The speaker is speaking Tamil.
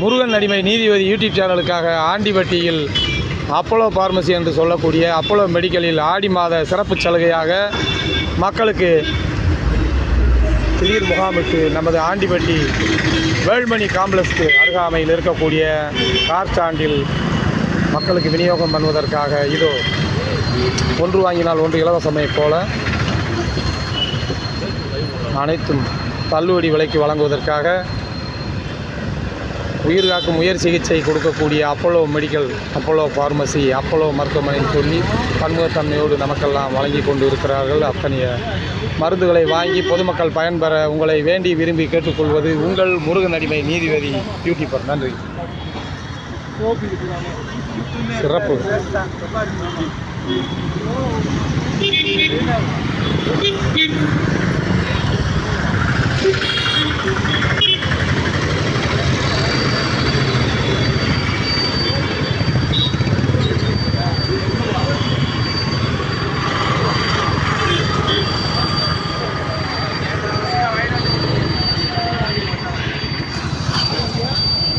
முருகன் அடிமை நீதிபதி யூடியூப் சேனலுக்காக ஆண்டிப்பட்டியில் அப்போலோ பார்மசி என்று சொல்லக்கூடிய அப்போலோ மெடிக்கலில் ஆடி மாத சிறப்பு சலுகையாக மக்களுக்கு திடீர் முகாமுக்கு நமது ஆண்டிப்பட்டி வேள்மணி காம்ப்ளெக்ஸ்க்கு அருகாமையில் இருக்கக்கூடிய கார் ஸ்டாண்டில் மக்களுக்கு விநியோகம் பண்ணுவதற்காக இதோ ஒன்று வாங்கினால் ஒன்று இலவசமை போல அனைத்தும் தள்ளுபடி விலைக்கு வழங்குவதற்காக உயிர்காக்கும் உயர் சிகிச்சை கொடுக்கக்கூடிய அப்போலோ மெடிக்கல், அப்போலோ பார்மசி, அப்போலோ மருத்துவமனைன்னு சொல்லி பன்முகத்தன்மையோடு நமக்கெல்லாம் வழங்கி கொண்டு இருக்கிறார்கள். அத்தகைய மருந்துகளை வாங்கி பொதுமக்கள் பயன்பெற உங்களை வேண்டி விரும்பி கேட்டுக்கொள்வது உங்கள் முருகன் அடிமை நீதிபதி யூடியூபர். நன்றி. சிறப்பு.